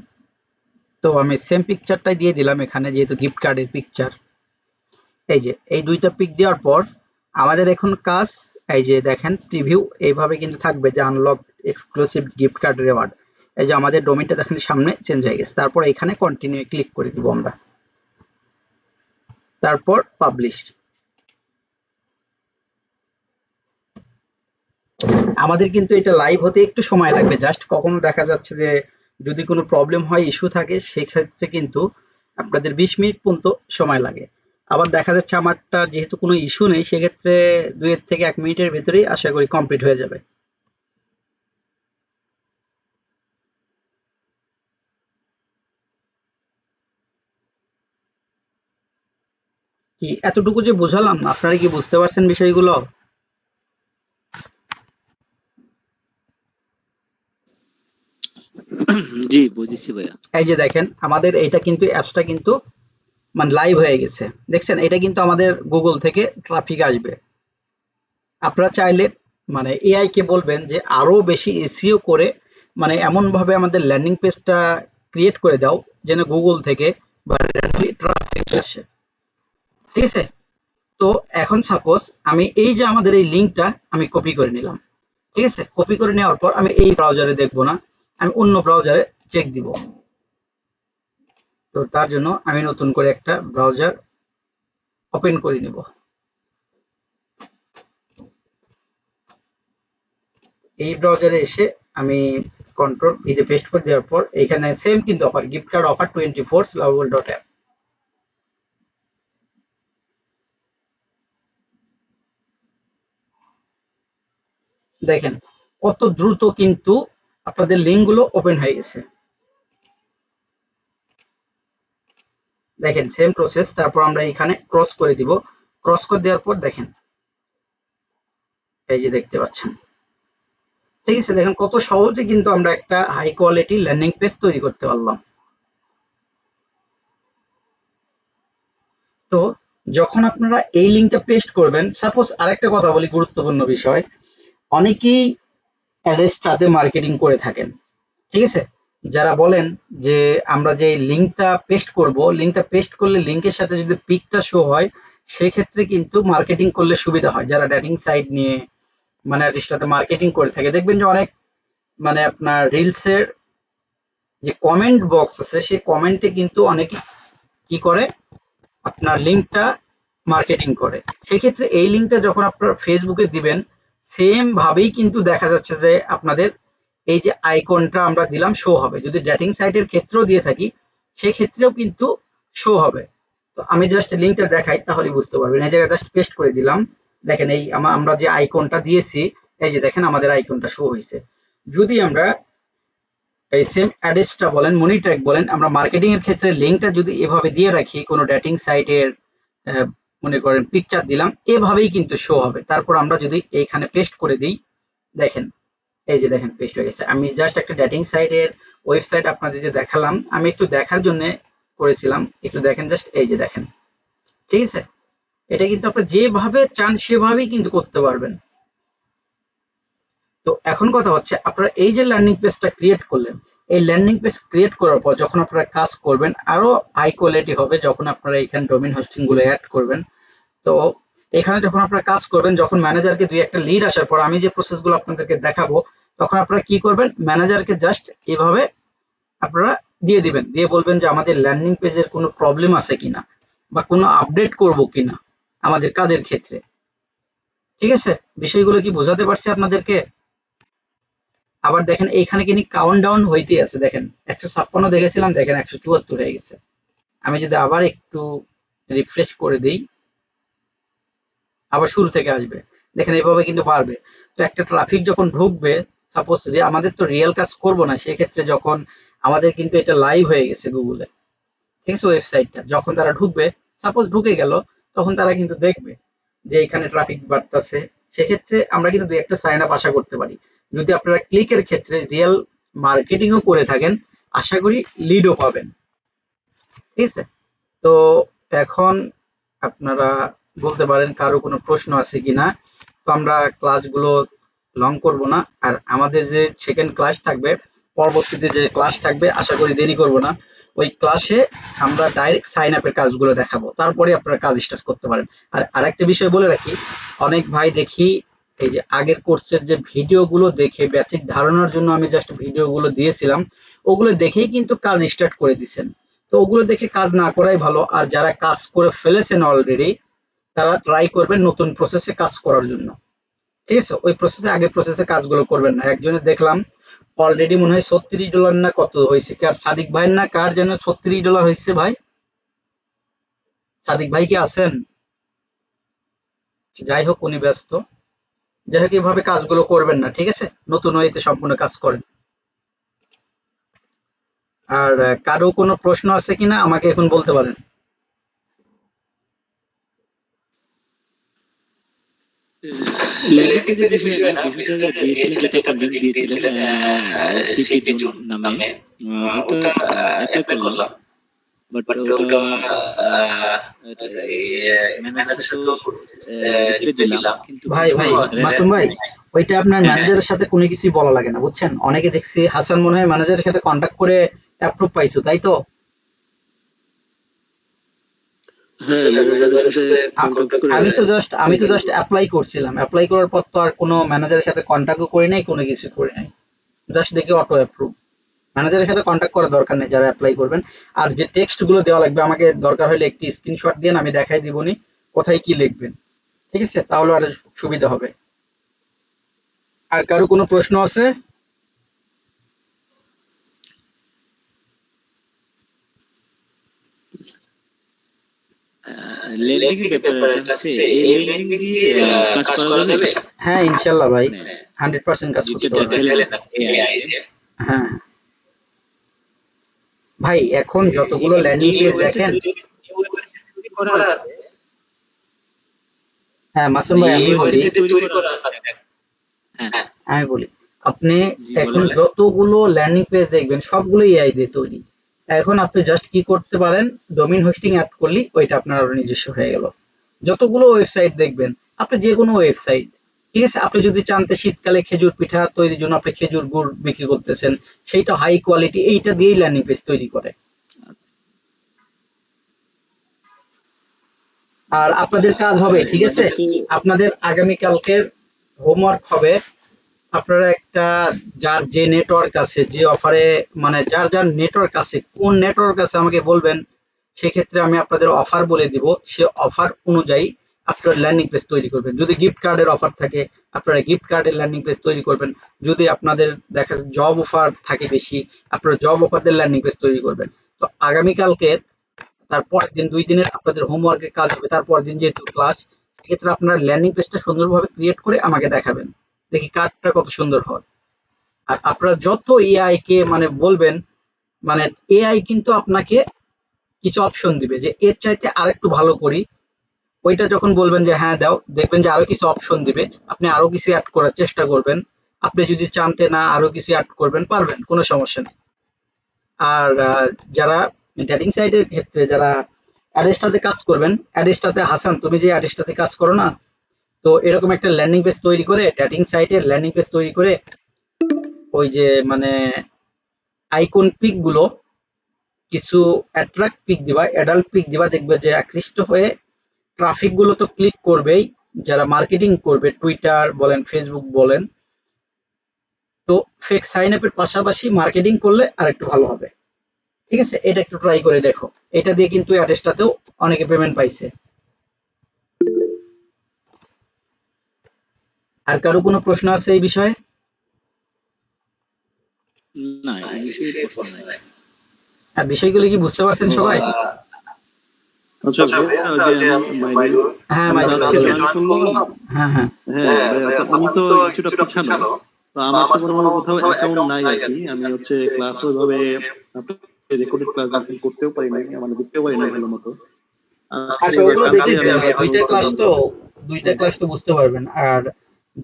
তো আমি সেম পিকচারটাই দিয়ে দিলাম এখানে, যেহেতু গিফট কার্ডের পিকচার। এই যে এই দুইটা পিক দেওয়ার পর আমাদের এখন কাজ, এই যে দেখেন প্রিভিউ এইভাবে কিন্তু থাকবে যে unlock exclusive gift card reward. এই যে আমাদের ডোমেইনটা দেখেন সামনে চেঞ্জ হয়ে গেছে। তারপর এখানে কন্টিনিউ ক্লিক করে দিব আমরা, তারপর পাবলিশ। আমাদের কিন্তু এটা লাইভ হতে একটু সময় লাগবে, জাস্ট কখনো দেখা যাচ্ছে যে যদি কোনো প্রবলেম হয়, ইস্যু থাকে, সেক্ষেত্রে কিন্তু আপনাদের 20 মিনিট পর্যন্ত সময় লাগে। আবার দেখা যাচ্ছে আমারটা যেহেতু কোনো ইস্যু নেই, সেক্ষেত্রে 2 থেকে 1 মিনিটের ভেতরেই আশা করি কমপ্লিট হয়ে যাবে। কি এতটুকু যে বোঝালাম, আপনারা কি বুঝতে পারছেন বিষয়গুলো? জি, বুঝেছি ভাইয়া। এই যে দেখেন আমাদের এইটা কিন্তু অ্যাপসটা কিন্তু মানে লাইভ হয়ে গেছে, দেখছেন? এটা কিন্তু আমাদের গুগল থেকে ট্রাফিক আসবে। আপনারা চাইলে মানে এআই কে বলবেন যে আরো বেশি এসইও করে মানে এমন ভাবে আমাদের ল্যান্ডিং পেজটা ক্রিয়েট করে দাও যেন গুগল থেকে বা ট্রাফিক আসে, ঠিক আছে? তো এখন সাপোজ আমি এই যে আমাদের এই লিঙ্কটা আমি কপি করে নিলাম, ঠিক আছে? কপি করে নেওয়ার পর আমি এই ব্রাউজারে দেখবো না, আমি অন্য ব্রাউজারে চেক দিব। তো তার জন্য আমি নতুন করে একটা ব্রাউজার ওপেন করে নিব। এই ব্রাউজারে এসে আমি কন্ট্রোল ভিতে পেস্ট করে দেওয়ার পর এখানে সেম কিন্তু offer, gift card offer 24 lovable dot app. দেখেন কত দ্রুত কিন্তু আপনাদের লিঙ্কগুলো ওপেন হয়ে গেছে। দেখেন সেম প্রসেস, তারপর আমরা এখানে ক্রস করে দিব। ক্রস করে দেওয়ার পর দেখেন এই যে দেখতে পাচ্ছেন, ঠিক আছে? দেখেন কত সহজে কিন্তু আমরা একটা হাই কোয়ালিটি ল্যান্ডিং পেজ তৈরি করতে পারলাম। তো যখন আপনারা এই লিঙ্কটা পেস্ট করবেন, সাপোজ আরেকটা কথা বলি, গুরুত্বপূর্ণ বিষয়, অনেকেই অ্যাডেস্টাতে মার্কেটিং করে থাকেন, ঠিক আছে? যারা বলেন যে আমরা যে লিঙ্কটা পেস্ট করব, লিঙ্কটা পেস্ট করলে লিঙ্কের সাথে যদি পিকটা শো হয়, সেক্ষেত্রে কিন্তু মার্কেটিং করলে সুবিধা হয়। যারা ডেটিং সাইট নিয়ে মানে অ্যাডেস্টাতে মার্কেটিং করে থাকে, দেখবেন যে অনেক মানে আপনার রিলসের যে কমেন্ট বক্স আছে, সেই কমেন্টে কিন্তু অনেকে কি করে, আপনার লিঙ্কটা মার্কেটিং করে। সেক্ষেত্রে এই লিঙ্কটা যখন আপনার ফেসবুকে দিবেন, সেম ভাবেই কিন্তু দেখা যাচ্ছে যে আপনাদের এই যে আইকনটা আমরা দিলাম শো হবে। যদি ডেটিং সাইটের ক্ষেত্রেও দিয়ে থাকি, সেক্ষেত্রেও কিন্তু শো হবে। তো আমি জাস্ট লিঙ্কটা দেখাই, তাহলে বুঝতে পারবেন। এই জায়গায় জাস্ট পেস্ট করে দিলাম। দেখেন এই আমরা যে আইকনটা দিয়েছি, এই যে দেখেন আমাদের আইকনটা শো হয়েছে। যদি আমরা এই সেম অ্যাড্রেসটা বলেন, মনি ট্যাগ বলেন, আমরা মার্কেটিং এর ক্ষেত্রে লিঙ্কটা যদি এভাবে দিয়ে রাখি, কোনো ডেটিং সাইটের মনে করেন পিকচার দিলাম, এভাবেই কিন্তু শো হবে। তারপর আমরা যদি এইখানে পেস্ট করে দিই, দেখেন এই যে দেখেন পেস্ট হয়ে গেছে। আমি জাস্ট একটা ডেটিং সাইটের ওয়েবসাইট আপনাদের যে দেখালাম, আমি একটু দেখার জন্য করেছিলাম, একটু দেখেন জাস্ট এই যে দেখেন, ঠিক আছে? এটা কিন্তু আপনি যেভাবে চান সেভাবেই কিন্তু করতে পারবেন। তো এখন কথা হচ্ছে আপনারা এই যে ল্যান্ডিং পেজটা ক্রিয়েট করলেন, এই ল্যান্ডিং পেজ ক্রিয়েট করার পর যখন আপনারা কাজ করবেন, আরো হাই কোয়ালিটি হবে যখন আপনারা এখানে ডোমেইন হোস্টিং গুলো অ্যাড করবেন। তো এখানে যখন আপনারা কাজ করবেন, যখন ম্যানেজারকে দুই একটা লিড আসার পর আমি যে প্রসেসগুলো আপনাদেরকে দেখাবো, তখন আপনারা কি করবেন, ম্যানেজারকে জাস্ট এভাবে আপনারা দিয়ে দিবেন, দিয়ে বলবেন যে আমাদের ল্যান্ডিং পেজের কোনো প্রবলেম আছে কিনা বা কোনো আপডেট করব কিনা আমাদের কাজের ক্ষেত্রে, ঠিক আছে? বিষয়গুলো কি বোঝাতে পারছি আপনাদেরকে? আবার দেখেন এইখানে কিন্তু কাউন্ট ডাউন হইতে আছে, দেখেন 156 দেখেছিলাম, দেখেন 174 হয়ে গেছে। আমি যদি আবার একটু রিফ্রেশ করে দিই, আবার শুরু থেকে আসবে। দেখেন এভাবে কিন্তু বাড়বে। তো একটা ট্রাফিক যখন ঢুকবে, সাপোজ আমাদের তো রিয়েল কাজ করব না, সেক্ষেত্রে যখন আমাদের কিন্তু এটা লাইভ হয়ে গেছে গুগলে, ঠিক আছে? ওয়েবসাইটটা যখন তারা ঢুকবে, সাপোজ ঢুকে গেল, তখন তারা কিন্তু দেখবে যে এখানে ট্রাফিক বাড়তেছে। সেক্ষেত্রে আমরা কিন্তু দুই একটা সাইন আপ আশা করতে পারি। যদি আপনারা ক্লিকের ক্ষেত্রে রিয়েল মার্কেটিংও করে থাকেন, আশা করি লিডও পাবেন, ঠিক আছে? তো এখন আপনারা বলতে পারেন কারো কোনো প্রশ্ন আছে কিনা। তো আমরা ক্লাসগুলো লং করব না, আর আমাদের যে সেকেন্ড ক্লাস থাকবে, পরবর্তীতে যে ক্লাস থাকবে, আশা করি দেরি করব না। ওই ক্লাসে আমরা ডাইরেক্ট সাইন আপের কাজগুলো দেখাবো, তারপরে আপনারা কাজ স্টার্ট করতে পারেন। আর আরেকটা বিষয় বলে রাখি, অনেক ভাই দেখি এই যে আগের কোর্সের যে ভিডিওগুলো দেখে বেসিক ধারণার জন্য আমি জাস্ট ভিডিওগুলো দিয়েছিলাম, ওগুলো দেখেই কিন্তু কাজ স্টার্ট করে দিচ্ছেন। তো ওগুলো দেখে কাজ না করাই ভালো। আর যারা কাজ করে ফেলেছেন অলরেডি, তারা ট্রাই করবেন নতুন প্রসেসে কাজ করার জন্য। ঠিক আছে, ওই প্রসেসে আগের প্রসেসে কাজগুলো করবেন না। একজনের দেখলাম অলরেডি মনে হয় $36 না কত হয়েছে, কার সাদিক ভাইয়ের না কার যেন $36 হয়েছে ভাই। সাদিক ভাই কি আছেন? যাই হোক, উনি ব্যস্ত। যাই হোক, এভাবে কাজগুলো করবেন না, ঠিক আছে? নতুন ওয়েতে সম্পূর্ণ কাজ করেন। আর কারো কোনো প্রশ্ন আছে কিনা আমাকে এখন বলতে পারেন। ল্যান্ডিং পেজের বিষয়ে না, বিষয়টা দিয়েছিলেন, যেটা একটা লিঙ্ক দিয়েছিলেন সিপি জোন নামে, ওটা অ্যাপ্লাই করলাম, বাট ওটা ম্যানেজারের সাথে রিপ্লাই দিলাম, কিন্তু ভাই মাসুম ভাই, ওইটা আপনার ম্যানেজারের সাথে কোনো কিছুই বলা লাগে না, বুঝছেন? অনেকে দেখছি হাসান মনে হয় ম্যানেজারের সাথে কন্ট্যাক্ট করে অ্যাপ্রুভ পাইছো, তাই তো? হ্যাঁ, ম্যানেজারের সাথে কন্টাক্ট করে আমি তো জাস্ট অ্যাপ্লাই করছিলাম। অ্যাপ্লাই করার পর তো আর কোনো ম্যানেজারের সাথে কন্ট্যাক্টও করি নাই, কোনো কিছু করি নাই। জাস্ট দেখি অটো অ্যাপ্রুভ। ম্যানেজারের সাথে কন্ট্যাক্ট করার দরকার নেই যারা অ্যাপ্লাই করবেন। আর যে টেক্সট গুলো দেওয়া লাগবে, আমাকে দরকার হলে একটি স্ক্রিনশট দিয়ে আমি দেখাই দিবনি কোথায় কি লিখবেন। ঠিক আছে, তাহলে আর সুবিধা হবে। আর কারো কোনো প্রশ্ন আছে? ল্যান্ডিং এর ব্যাপারটা হচ্ছে, এই ল্যান্ডিং দিয়ে কাজ করা যাবে? হ্যাঁ, ইনশাল্লাহ ভাই, 100% কাজ করতে যেটা পারবেন। দেখালেন এআই এ, হ্যাঁ ভাই, এখন যতগুলো ল্যান্ডিং পেজ দেখেন। হ্যাঁ মাসুম ভাই, আমি বলি, আপনি এখন যতগুলো ল্যান্ডিং পেজ দেখবেন সবগুলো এআই দিয়ে তৈরি। এখন আপনি জাস্ট কি করতে পারেন, ডোমেইন হোস্টিং অ্যাড করলেই ওইটা আপনার আরো নিজস্ব হয়ে গেল। যতগুলো ওয়েবসাইট দেখবেন, আপনি যে কোনো ওয়েবসাইট, ঠিক আছে, আপনি যদি চান শীতকালে খেজুর পিঠা তৈরির জন্য আপনি খেজুর গুড় বিক্রি করতেছেন, সেইটা হাই কোয়ালিটি, এইটা দিয়েই ল্যান্ডিং পেজ তৈরি করে। আর আপনাদের কাজ হবে, ঠিক আছে, আপনাদের আগামীকালকের হোমওয়ার্ক হবে, আপনারা একটা, যার যে নেটওয়ার্ক আছে, যে অফারে, মানে যার যার নেটওয়ার্ক আছে, কোন নেটওয়ার্ক আছে আমাকে বলবেন, সেক্ষেত্রে আমি আপনাদের অফার বলে দিব, সে অফার অনুযায়ী আপনারা ল্যান্ডিং পেজ তৈরি করবেন। যদি গিফট কার্ডের অফার থাকে, আপনারা গিফট কার্ডের ল্যান্ডিং পেজ তৈরি করবেন। যদি আপনাদের দেখা জব অফার থাকে বেশি, আপনারা জব অফারদের ল্যান্ডিং পেজ তৈরি করবেন। তো আগামীকালকে, তারপরের দিন, 2 দিনের আপনাদের হোমওয়ার্কের কাজ হবে। তারপর দিন যেহেতু ক্লাস, সেক্ষেত্রে আপনারা ল্যান্ডিং পেজটা সুন্দরভাবে ক্রিয়েট করে আমাকে দেখাবেন, দেখি কার্ডটা কত সুন্দর হয়। আর আপনারা যত এআই কে মানে বলবেন, মানে এআই কিন্তু আপনাকে কিছু অপশন দিবে যে এর চাইতে আরেকটু ভালো করি। ওইটা যখন বলবেন যে হ্যাঁ দাও, দেখবেন যে আরো কিছু অপশন দিবে, আপনি আরো কিছু অ্যাড করার চেষ্টা করবেন। আপনি যদি চানতে না আরো কিছু অ্যাড করবেন, পারবেন, কোনো সমস্যা নেই। আর যারা ডেটিং সাইটের ক্ষেত্রে যারা অ্যাডেস্টাতে কাজ করবেন, অ্যাডেস্টাতে হাসান, তুমি যে অ্যাডেস্টাতে কাজ করো না, তো এরকম একটা ল্যান্ডিং পেজ তৈরি করে, ডেটিং সাইটের ল্যান্ডিং পেজ তৈরি করে, ওই যে মানে আইকন পিক গুলো কিছু অ্যাট্রাক্ট পিক দিবা, অ্যাডাল্ট পিক দিবা, দেখবে যে আকৃষ্ট হয়ে ট্রাফিক গুলো তো ক্লিক করবেই, যারা মার্কেটিং করবে, টুইটার বলেন, ফেসবুক বলেন, তো ফেক সাইন আপের পাশাপাশি মার্কেটিং করলে আর একটু ভালো হবে। ঠিক আছে, এটা একটু ট্রাই করে দেখো। এটা দিয়ে কিন্তু অ্যাডেসটাতেও অনেকে পেমেন্ট পাইছে। আর কারো কোনো প্রশ্ন আছে এই বিষয়ে? না, এই বিষয়ে প্রশ্ন নাই। আর বিষয়গুলো কি বুঝতে পারছেন সবাই? আচ্ছা ভাইয়া, যে মাইদুর, হ্যাঁ আমি মাইদুর, আজকে জয়েন করলাম। হ্যাঁ হ্যাঁ হ্যাঁ ভাইয়া, তো আমি তো কিছুটা পিছানো, তো আমার তো কোনো কোথাও অ্যাকাউন্ট নাই আর কি। আমি হচ্ছে ক্লাস ওইভাবে রেকর্ডেড ক্লাস অ্যাটেন্ড করতেও পারি নাই, মানে বুঝতেও পারি না ভালো মতো। আচ্ছা, ওগুলো দেখে দুইটা ক্লাস তো বুঝতে পারবেন। আর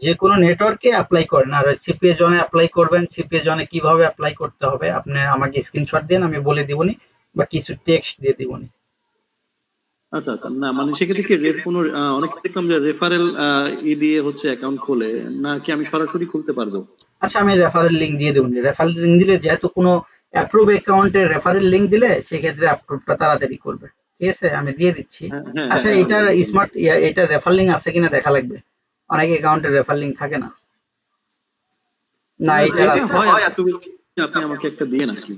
যে কোনো নেটওয়ার্কে অ্যাপ্লাই করেন, আর সিপিএ জনে অ্যাপ্লাই করবেন, সিপিএ জনে কিভাবে অ্যাপ্লাই করতে হবে আপনি আমাকে স্ক্রিনশট দেন, আমি বলে দিবনি, বা কিছু টেক্সট দিয়ে দিবনি। আচ্ছা আচ্ছা, না মানে সেক্ষেত্রে কি কোনো অনেক দেখলাম যে রেফারেল দিয়ে হচ্ছে অ্যাকাউন্ট খোলে, না কি আমি সরাসরি খুলতে পারবো? আচ্ছা, আমি রেফারেল লিংক দিয়ে দেবো। রেফারেল লিংক দিলে যেহেতু কোনো অ্যাপ্রুভ অ্যাকাউন্টের রেফারেল লিংক দিলে সেক্ষেত্রে অ্যাপ্রুভটা তাড়াতাড়ি করবে। ঠিক আছে, আমি দিয়ে দিচ্ছি। আচ্ছা, এটার স্মার্ট এটার রেফার লিংক আছে কিনা দেখা লাগবে, অনেক অ্যাকাউন্টের রেফার লিংক থাকে না। না, এটার আছে। আপনি আমাকে একটা দিয়ে নাকি?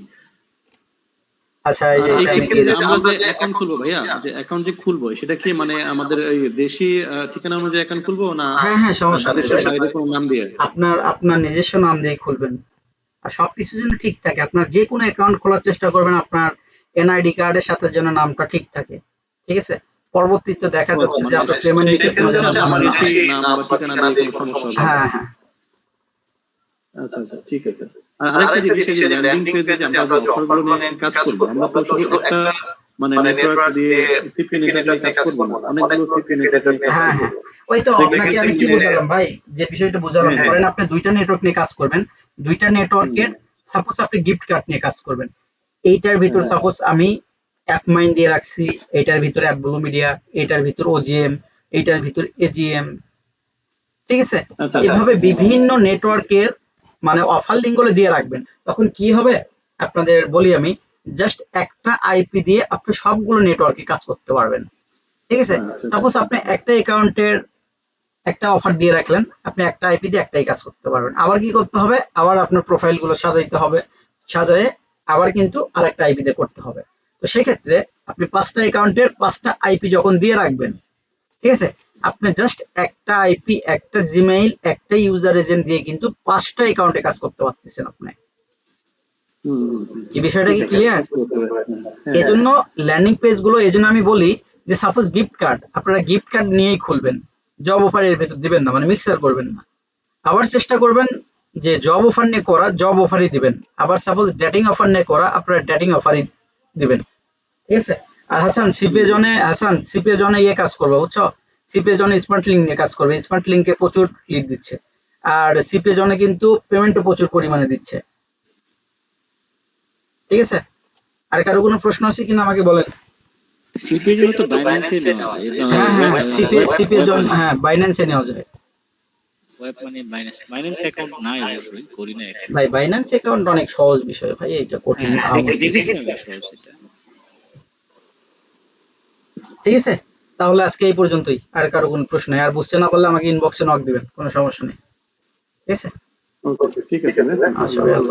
আচ্ছা, এই যে এটা আমি দিয়ে দিচ্ছি। আমরা যে অ্যাকাউন্ট খুলবো ভাইয়া, যে অ্যাকাউন্ট যে খুলবো সেটা কি মানে আমাদের এই দেশি ঠিকানা অনুযায়ী অ্যাকাউন্ট খুলবো না হ্যাঁ হ্যাঁ, সমস্যা নেই দেশের ভাই। বাইরে কোনো নাম দিয়ে? আপনার নিজস্ব নাম দিয়ে খুলবেন, আর সবকিছু যেন ঠিক থাকে। আপনার যে কোনো অ্যাকাউন্ট খোলার চেষ্টা করবেন আপনার এনআইডি কার্ডের সাথে যেন নামটা ঠিক থাকে। ঠিক আছে, পরবর্তীতে দেখা যাচ্ছে যে আপনার পেমেন্ট নিতে কোনো যেন আমার ঝামেলা না হয়। দেশি নাম বা ঠিকানা দিয়ে কোনো সমস্যা হবে না। হ্যাঁ হ্যাঁ, আচ্ছা আচ্ছা, ঠিক আছে। আর আরেকটা জিনিস, এই যে ল্যান্ডিং পেজে যে আমরা যে অফারগুলো নিয়ে কাজ করবো, আমরা তো শুধু একটা মানে নেটওয়ার্ক দিয়ে সিপি নেটওয়ার্ক নিয়ে কাজ করবো না, অনেকগুলো সিপি নেটওয়ার্ক নিয়ে কাজ হ্যাঁ করবো। হ্যাঁ, ওই তো আপনাকে আমি কি বুঝালাম ভাই, যে বিষয়টা বুঝালাম। হ্যাঁ, ধরেন আপনি দুইটা নেটওয়ার্ক নিয়ে কাজ করবেন, দুইটা নেটওয়ার্কের সাপোজ আপনি গিফট কার্ড নিয়ে কাজ করবেন। এইটার ভিতর হ্যাঁ। সাপোজ আমি অ্যাপমাইন দিয়ে রাখছি, এইটার ভিতরে অ্যাডব্লু মিডিয়া, এইটার ভিতর ওজিএম, এইটার ভিতর এজিএম। ঠিক আছে, আচ্ছা, এভাবে বিভিন্ন নেটওয়ার্কের মানে অফার লিঙ্ক গুলো দিয়ে রাখবেন। তখন কি হবে আপনাদের বলি আমি, জাস্ট একটা আইপি দিয়ে আপনি সবগুলো নেটওয়ার্কে কাজ করতে পারবেন। ঠিক আছে, আচ্ছা। সাপোজ আপনি একটা অ্যাকাউন্টের একটা অফার দিয়ে রাখলেন, আপনি একটা আইপি দিয়ে একটাই কাজ করতে পারবেন। আবার কি করতে হবে, আবার আপনার প্রোফাইল গুলো সাজাইতে হবে, সাজায়ে আবার কিন্তু আরেকটা আইপি দিয়ে করতে হবে। তো সেক্ষেত্রে আপনি 5টা অ্যাকাউন্টের 5টা আইপি যখন দিয়ে রাখবেন, ঠিক আছে, আপনি জাস্ট একটা আইপি, একটা জিমেইল, একটা ইউজার এজেন্ট দিয়ে কিন্তু 5টা অ্যাকাউন্টে কাজ করতে পারতেছেন আপনি। এই বিষয়টা কি ক্লিয়ার? এজন্য ল্যান্ডিং পেজ গুলো, এজন্য আমি বলি যে সাপোজ গিফট কার্ড, আপনারা গিফট কার্ড নিয়েই খুলবেন, জব অফারের ভেতর দিবেন না, মানে মিক্সার করবেন না। আবার চেষ্টা করবেন যে জব অফার নিয়ে করা, জব অফারই দিবেন। আবার সাপোজ ডেটিং অফার নিয়ে করা, আপনারা ডেটিং অফারই দিবেন। ঠিক আছে, আর হাসান সিপে জনে ইয়ে কাজ করবে, বুঝছো? সিপে জনে স্মার্ট লিঙ্ক নিয়ে কাজ করবে, স্মার্ট লিঙ্কে প্রচুর লিড দিচ্ছে, আর সিপে জনে কিন্তু পেমেন্টও প্রচুর পরিমাণে দিচ্ছে। ঠিক আছে, আর কারো কোনো প্রশ্ন আছে কিনা আমাকে বলেন। সিপি এর জন্য তো বাইন্যান্সে নেওয়া হয়। হ্যাঁ হ্যাঁ, সিপে জন, হ্যাঁ বাইন্যান্সে নেওয়া যায়। ওয়েব মানে বাইন্যান্স অ্যাকাউন্ট নাই, অবশ্যই করি না এখন। ভাই বাইন্যান্স অ্যাকাউন্ট অনেক সহজ বিষয় ভাই, এটা কঠিন না। দেখেছি আমি সহজ এটা। ঠিক আছে, তাহলে আজকে এই পর্যন্তই। আর কারো কোনো প্রশ্ন নেই, আর বুঝতে না পারলে আমাকে ইনবক্সে নক দিবেন, কোনো সমস্যা নেই। ঠিক আছে, ঠিক আছে। আচ্ছা ভাই, আল্লাহ।